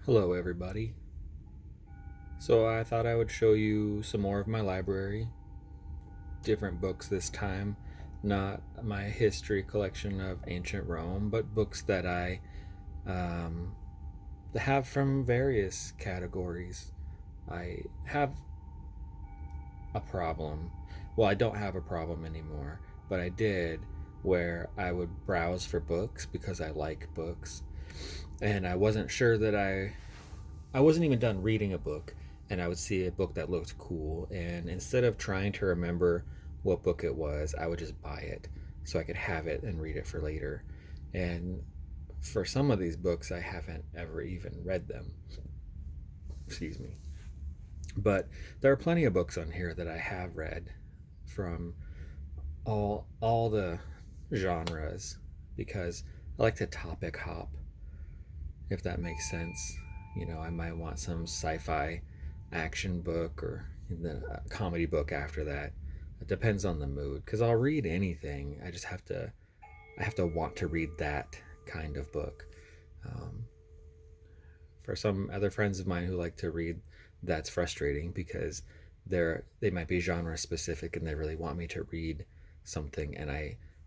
Hello, everybody. So, I thought I would show you some more of my library, different books this time, not my history collection of ancient Rome, but books that I um, have from various categories. I have a problem. Well, I don't have a problem anymore, but I did where I would browse for books because I like books. And I wasn't sure that I wasn't even done reading a book, and I would see a book that looked cool, and instead of trying to remember what book it was, I would just buy it so I could have it and read it for later. And for some of these books, I haven't ever even read them. Excuse me. But there are plenty of books on here that I have read from all the genres because I like to topic hop, if that makes sense. I might want some sci-fi action book or then a comedy book after that. It depends on the mood because I'll read anything. I have to want to read that kind of book. Um, for some other friends of mine who like to read, that's frustrating because they might be genre specific and they really want me to read something, and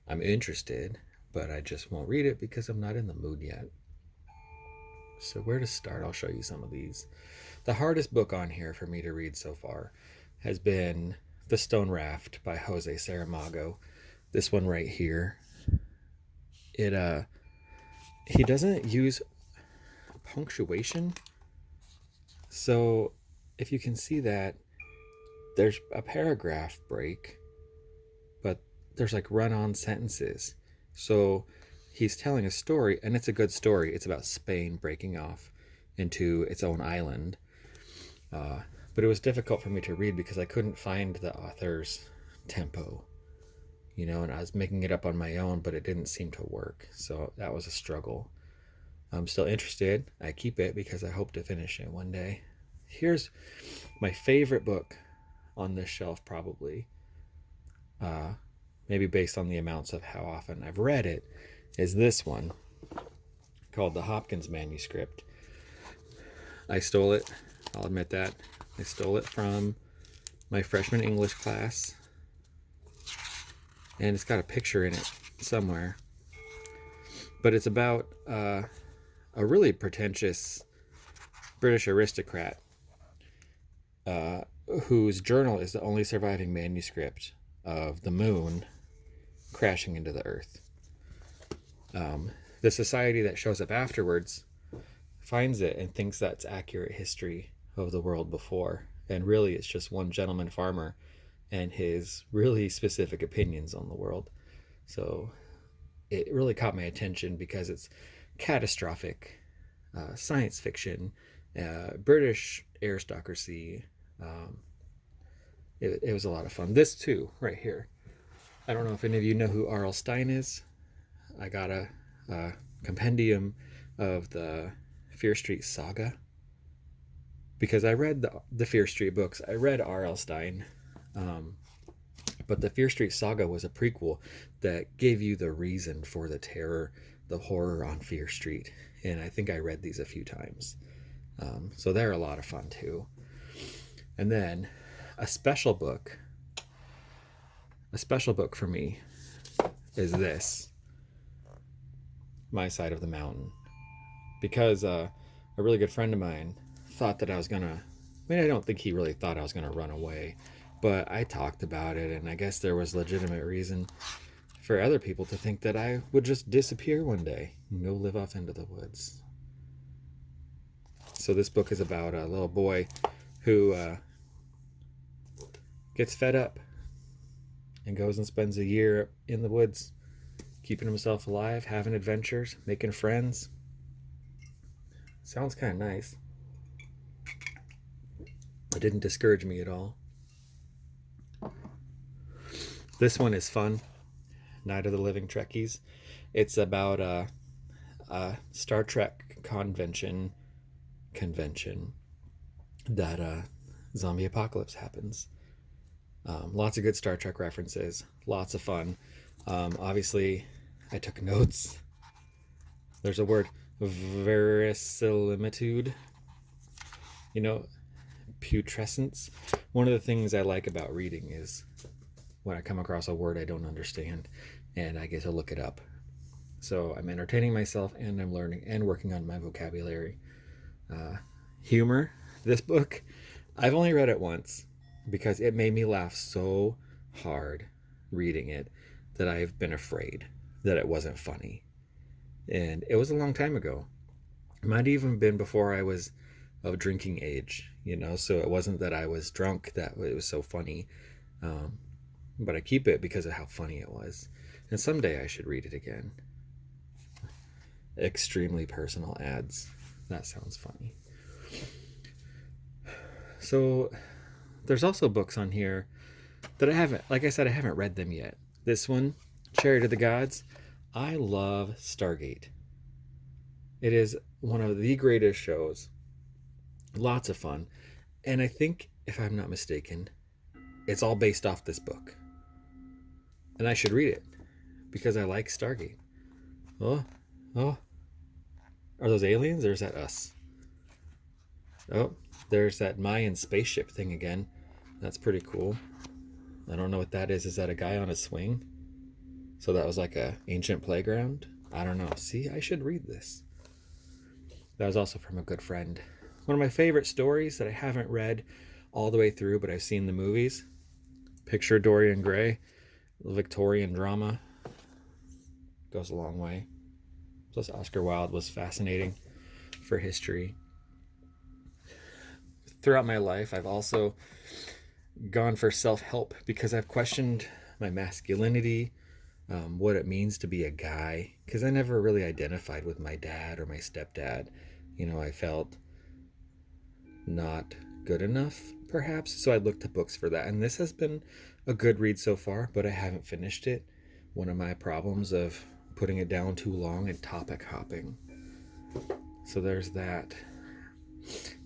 I'm interested, but I just won't read it because I'm not in the mood yet. So where to start? I'll show you some of these. The hardest book on here for me to read so far has been The Stone Raft by Jose Saramago. This one right here. It he doesn't use punctuation. So if you can see that, there's a paragraph break, but there's like run-on sentences. So he's telling a story, and it's a good story. It's about Spain breaking off into its own island. Uh, but it was difficult for me to read because I couldn't find the author's tempo, and I was making it up on my own, but it didn't seem to work. So that was a struggle. I'm still interested. I keep it because I hope to finish it one day. Here's my favorite book on this shelf, probably. Uh, Maybe based on the amounts of how often I've read it, is this one called The Hopkins Manuscript. I stole it. I'll admit that. I stole it from my freshman English class, and it's got a picture in it somewhere. But it's about a really pretentious British aristocrat uh, whose journal is the only surviving manuscript of the moon crashing into the earth. The society that shows up afterwards finds it and thinks that's accurate history of the world before. And really, it's just one gentleman farmer and his really specific opinions on the world. So it really caught my attention because it's catastrophic science fiction, British aristocracy. Um, it was a lot of fun. This too, right here. I don't know if any of you know who R.L. Stine is. I got a compendium of the Fear Street saga because I read the Fear Street books. I read R.L. Stine, um, but the Fear Street saga was a prequel that gave you the reason for the terror, the horror on Fear Street. And I think I read these a few times. So they're a lot of fun too. And then a special book, a special book for me is this, My Side of the Mountain. Because a really good friend of mine thought that I was gonna, I don't think he really thought I was gonna run away, but I talked about it, and I guess there was legitimate reason for other people to think that I would just disappear one day and go live off into the woods. So this book is about a little boy who gets fed up and goes and spends a year in the woods, keeping himself alive, having adventures, making friends. Sounds kind of nice. It didn't discourage me at all. This one is fun. Night of the Living Trekkies. It's about a Star Trek convention that zombie apocalypse happens. Lots of good Star Trek references. Lots of fun. Obviously, I took notes. There's a word. verisimilitude, you know, putrescence. One of the things I like about reading is when I come across a word I don't understand and I get to look it up. So I'm entertaining myself and I'm learning and working on my vocabulary. Uh, Humor. This book, I've only read it once because it made me laugh so hard reading it that I've been afraid that it wasn't funny. And it was a long time ago. It might have even been before I was of drinking age, so it wasn't that I was drunk that it was so funny. Um, but I keep it because of how funny it was. And someday I should read it again. Extremely personal ads. That sounds funny. So there's also books on here that I haven't, like I said, I haven't read them yet. This one, Chariot of the Gods. I love Stargate. It is one of the greatest shows. Lots of fun. And I think, if I'm not mistaken, it's all based off this book. And I should read it because I like Stargate. Oh, oh. Are those aliens or is that us? Oh, there's that Mayan spaceship thing again. That's pretty cool. I don't know what that is. Is that a guy on a swing? So that was like a ancient playground? I don't know. See, I should read this. That was also from a good friend. One of my favorite stories that I haven't read all the way through, but I've seen the movies. Picture Dorian Gray, Victorian drama. Goes a long way. Plus, Oscar Wilde was fascinating for history. Throughout my life, I've also gone for self-help because I've questioned my masculinity, what it means to be a guy, because I never really identified with my dad or my stepdad. I felt not good enough, perhaps, so I looked to books for that. And this has been a good read so far, but I haven't finished it. One of my problems of putting it down too long and topic hopping. So there's that.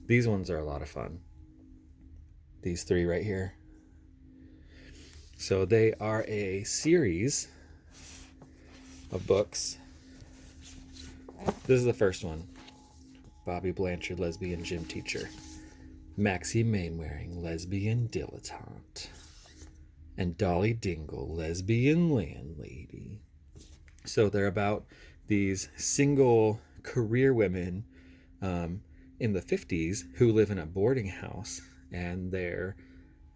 These ones are a lot of fun. These three right here. So they are a series of books. This is the first one. Bobby Blanchard, lesbian gym teacher. Maxie Mainwaring, lesbian dilettante. And Dolly Dingle, lesbian landlady. So they're about these single career women in the 50s who live in a boarding house, and they're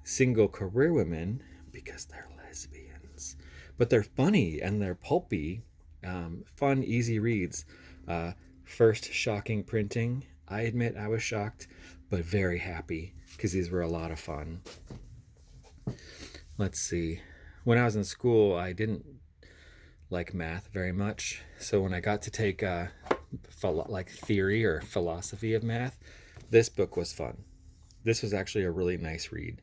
single career women because they're lesbians. But they're funny and they're pulpy, fun, easy reads. First shocking printing. I admit I was shocked, but very happy because these were a lot of fun. Let's see. When I was in school, I didn't like math very much. So when I got to take like theory or philosophy of math, this book was fun. This was actually a really nice read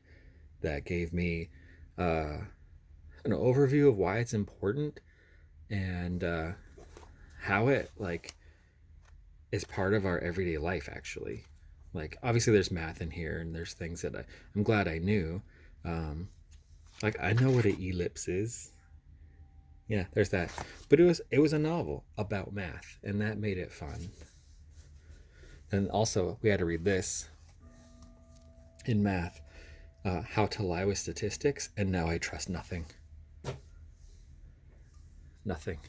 that gave me an overview of why it's important and how it is part of our everyday life. Actually, obviously there's math in here and there's things that I'm glad I knew. I know what an ellipse is. Yeah, there's that. But it was a novel about math, and that made it fun. And also, we had to read this in math, How to Lie with Statistics, and now I trust nothing. Nothing.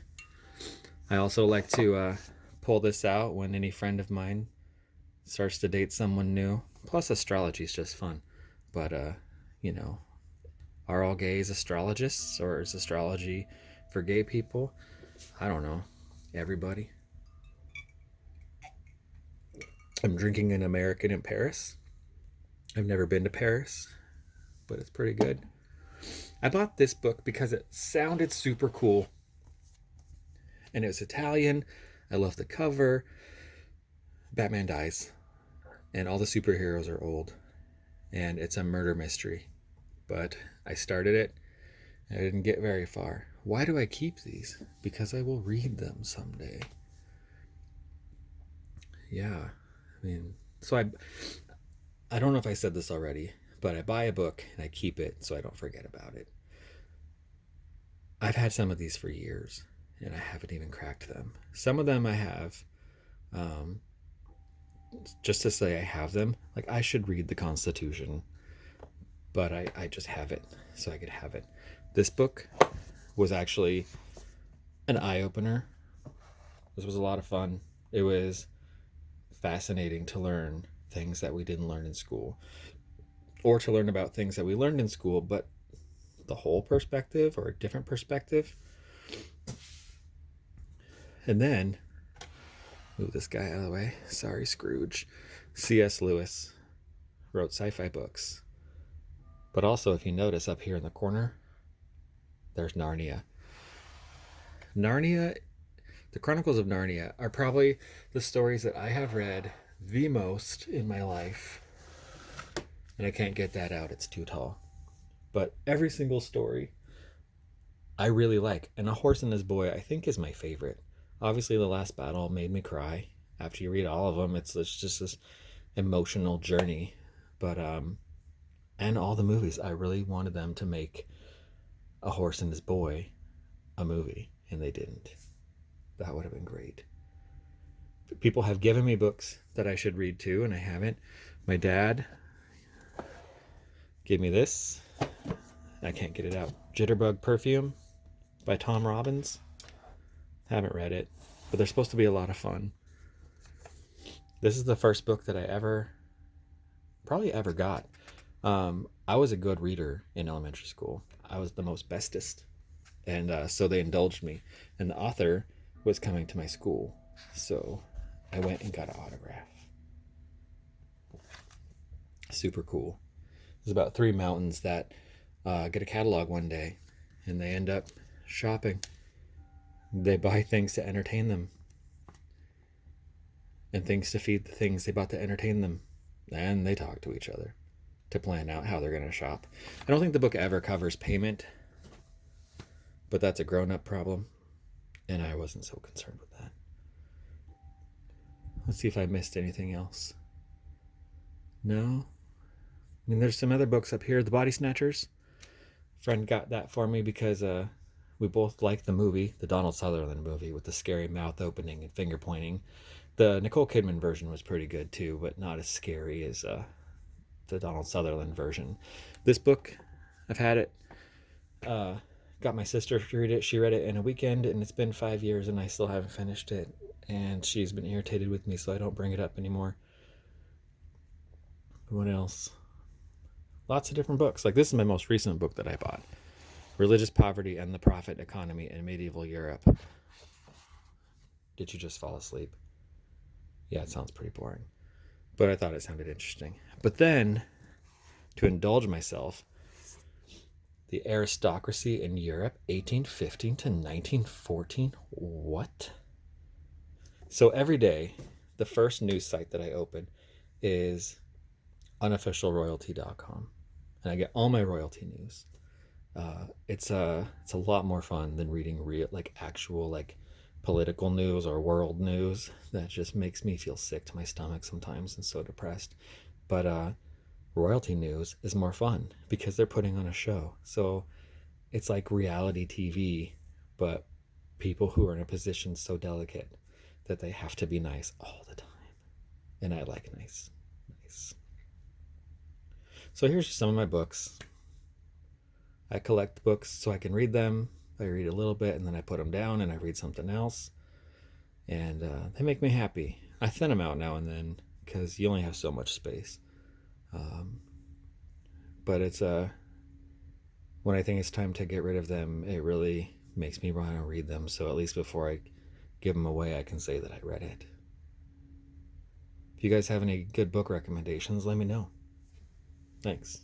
I also like to pull this out when any friend of mine starts to date someone new. Plus, astrology is just fun. But, are all gays astrologists, or is astrology for gay people? I don't know. Everybody. I'm drinking an American in Paris. I've never been to Paris, but it's pretty good. I bought this book because it sounded super cool. And it was Italian. I love the cover. Batman dies. And all the superheroes are old. And it's a murder mystery. But I started it. And I didn't get very far. Why do I keep these? Because I will read them someday. Yeah. So I don't know if I said this already, but I buy a book and I keep it so I don't forget about it. I've had some of these for years and I haven't even cracked them. Some of them I have, Um, just to say I have them, like I should read the Constitution, but I just have it so I could have it. This book was actually an eye opener. This was a lot of fun. It was fascinating to learn things that we didn't learn in school, or to learn about things that we learned in school, but the whole perspective or a different perspective. And then, move this guy out of the way. Sorry, Scrooge. C.S. Lewis wrote sci-fi books. But also, if you notice up here in the corner, there's Narnia. Narnia, the Chronicles of Narnia, are probably the stories that I have read the most in my life. And I can't get that out, it's too tall. But every single story I really like. And A Horse and His Boy, I think, is my favorite. Obviously, The Last Battle made me cry. After you read all of them, it's just this emotional journey. But, and all the movies, I really wanted them to make A Horse and His Boy a movie, and they didn't. That would have been great. People have given me books that I should read too, and I haven't. My dad gave me this. I can't get it out. Jitterbug Perfume by Tom Robbins. Haven't read it, but they're supposed to be a lot of fun. This is the first book that I probably ever got. I was a good reader in elementary school. I was the most bestest. And so they indulged me. And the author was coming to my school. So I went and got an autograph. Super cool. There's about 3 mountains that get a catalog one day, and they end up shopping. They buy things to entertain them, and things to feed the things they bought to entertain them. And they talk to each other to plan out how they're going to shop. I don't think the book ever covers payment, but that's a grown-up problem, and I wasn't so concerned with that. Let's see if I missed anything else. No? I mean, there's some other books up here. The Body Snatchers. Friend got that for me because we both liked the movie, the Donald Sutherland movie with the scary mouth opening and finger pointing. The Nicole Kidman version was pretty good too, but not as scary as the Donald Sutherland version. This book, I've had it. Got my sister to read it. She read it in a weekend, and it's been 5 years, and I still haven't finished it. And she's been irritated with me, so I don't bring it up anymore. What else? Lots of different books. Like, this is my most recent book that I bought. Religious Poverty and the Profit Economy in Medieval Europe. Did you just fall asleep? Yeah, it sounds pretty boring. But I thought it sounded interesting. But then, to indulge myself, The Aristocracy in Europe, 1815 to 1914. What? So every day, the first news site that I open is unofficialroyalty.com, and I get all my royalty news. It's a lot more fun than reading real, like, actual, like, political news or world news. That just makes me feel sick to my stomach sometimes and so depressed. But royalty news is more fun because they're putting on a show. So it's like reality TV, but people who are in a position so delicate that they have to be nice all the time. And I like nice. So here's just some of my books. I collect books so I can read them. I read a little bit and then I put them down and I read something else. And they make me happy. I thin them out now and then because you only have so much space. But it's when I think it's time to get rid of them, it really makes me want to read them. So at least before I give them away, I can say that I read it. If you guys have any good book recommendations, let me know. Thanks.